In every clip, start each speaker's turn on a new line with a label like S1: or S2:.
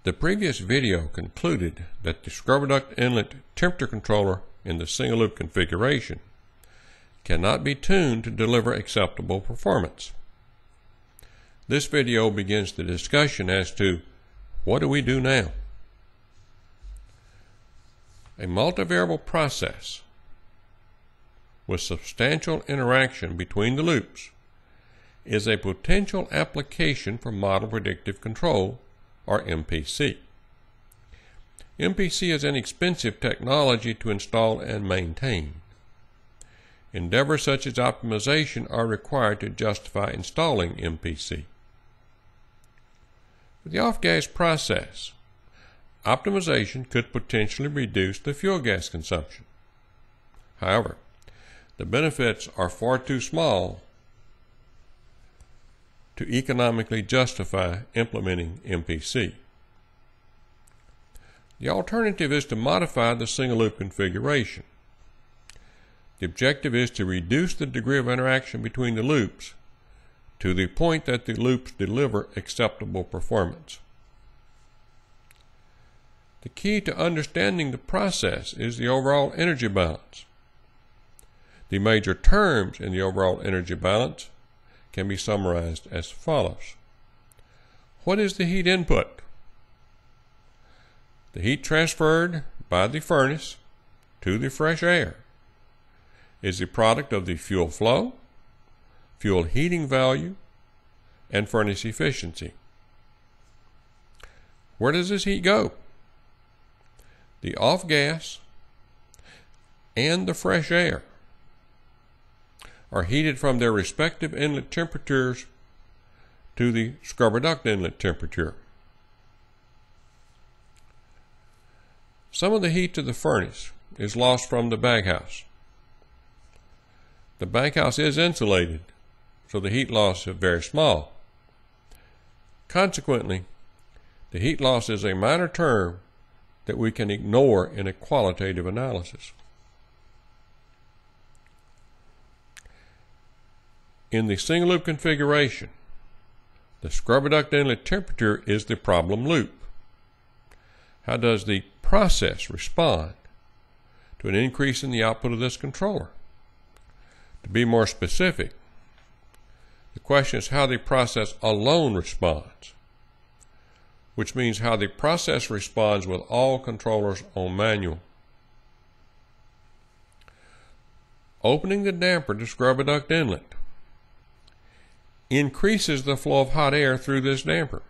S1: The previous video concluded that the scrubber duct inlet temperature controller in the single loop configuration cannot be tuned to deliver acceptable performance. This video begins the discussion as to what do we do now? A multivariable process with substantial interaction between the loops is a potential application for model predictive control, or MPC. MPC is an expensive technology to install and maintain. Endeavors such as optimization are required to justify installing MPC. For the off-gas process, optimization could potentially reduce the fuel gas consumption. However, the benefits are far too small to economically justify implementing MPC. The alternative is to modify the single loop configuration. The objective is to reduce the degree of interaction between the loops to the point that the loops deliver acceptable performance. The key to understanding the process is the overall energy balance. The major terms in the overall energy balance can be summarized as follows. What is the heat input? The heat transferred by the furnace to the fresh air is the product of the fuel flow, fuel heating value, and furnace efficiency. Where does this heat go? The off gas and the fresh air are heated from their respective inlet temperatures to the scrubber duct inlet temperature. Some of the heat to the furnace is lost from the baghouse. The baghouse is insulated, so the heat loss is very small. Consequently, the heat loss is a minor term that we can ignore in a qualitative analysis. In the single loop configuration, the scrubber duct inlet temperature is the problem loop. How does the process respond to an increase in the output of this controller? To be more specific, the question is how the process alone responds, which means how the process responds with all controllers on manual. Opening the damper to scrubber duct inlet increases the flow of hot air through this damper.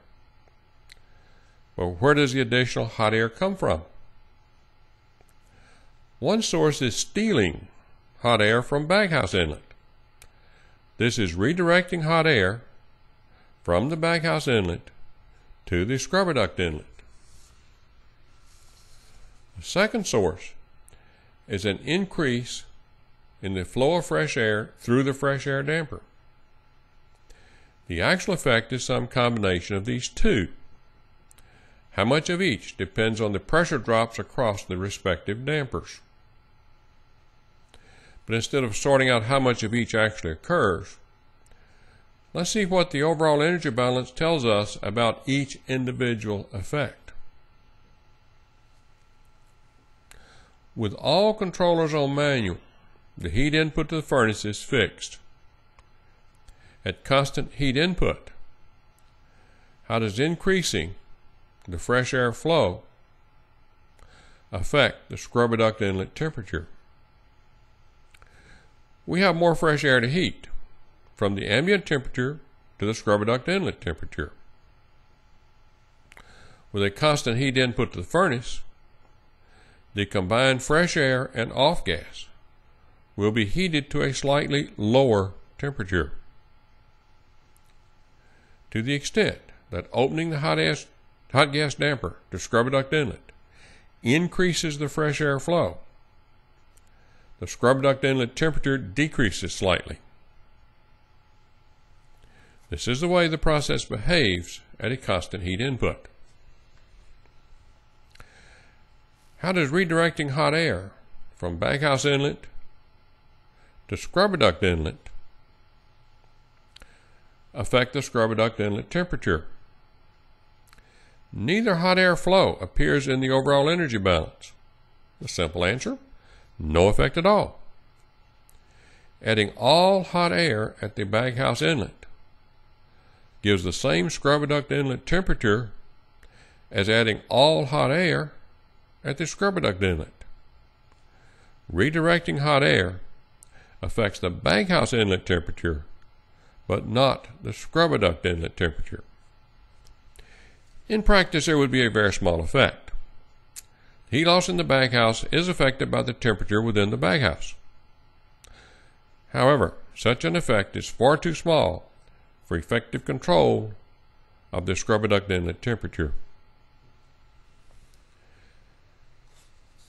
S1: But where does the additional hot air come from? One source is stealing hot air from baghouse inlet. This is redirecting hot air from the baghouse inlet to the scrubber duct inlet. The second source is an increase in the flow of fresh air through the fresh air damper. The actual effect is some combination of these two. How much of each depends on the pressure drops across the respective dampers. But instead of sorting out how much of each actually occurs, let's see what the overall energy balance tells us about each individual effect. With all controllers on manual, the heat input to the furnace is fixed. At constant heat input, how does increasing the fresh air flow affect the scrubber duct inlet temperature? We have more fresh air to heat from the ambient temperature to the scrubber duct inlet temperature. With a constant heat input to the furnace, the combined fresh air and off gas will be heated to a slightly lower temperature. To the extent that opening the hot gas damper to scrubber duct inlet increases the fresh air flow, the scrubber duct inlet temperature decreases slightly. This is the way the process behaves at a constant heat input. How does redirecting hot air from baghouse inlet to scrubber duct inlet affect the scrubber duct inlet temperature? neither hot air flow appears in the overall energy balance. The simple answer, no effect at all. Adding all hot air at the baghouse inlet gives the same scrubber duct inlet temperature as adding all hot air at the scrubber duct inlet. Redirecting hot air affects the baghouse inlet temperature, but not the scrubber duct inlet temperature. In practice, there would be a very small effect. Heat loss in the baghouse is affected by the temperature within the baghouse. However, such an effect is far too small for effective control of the scrubber duct inlet temperature.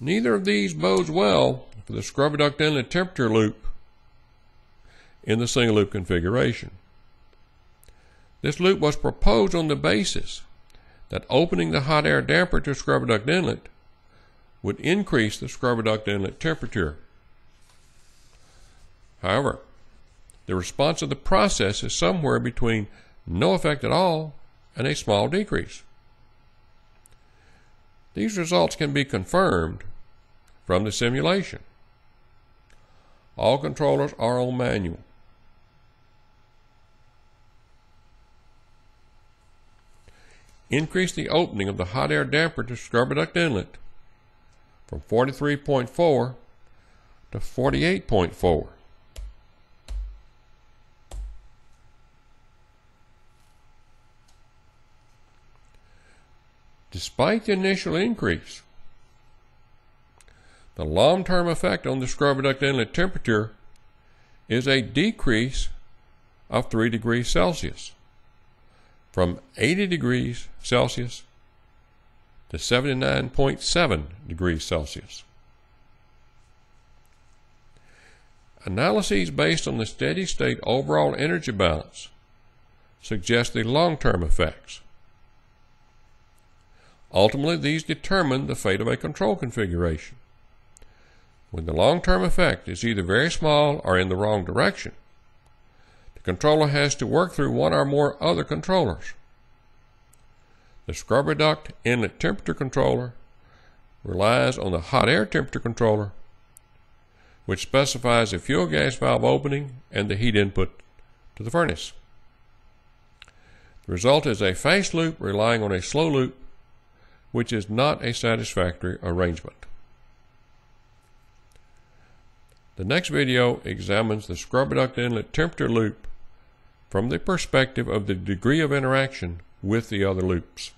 S1: Neither of these bodes well for the scrubber duct inlet temperature loop in the single loop configuration. This loop was proposed on the basis that opening the hot air damper to scrubber duct inlet would increase the scrubber duct inlet temperature. However, the response of the process is somewhere between no effect at all and a small decrease. These results can be confirmed from the simulation. All controllers are on manual. Increase the opening of the hot air damper to scrubber duct inlet from 43.4 to 48.4. Despite the initial increase, the long-term effect on the scrubber duct inlet temperature is a decrease of 3 degrees Celsius, from 80 degrees Celsius to 79.7 degrees Celsius. Analyses based on the steady-state overall energy balance suggest the long-term effects. Ultimately, these determine the fate of a control configuration. When the long-term effect is either very small or in the wrong direction, the controller has to work through one or more other controllers. The scrubber duct inlet temperature controller relies on the hot air temperature controller, which specifies the fuel gas valve opening and the heat input to the furnace. The result is a fast loop relying on a slow loop, which is not a satisfactory arrangement. The next video examines the scrubber duct inlet temperature loop from the perspective of the degree of interaction with the other loops.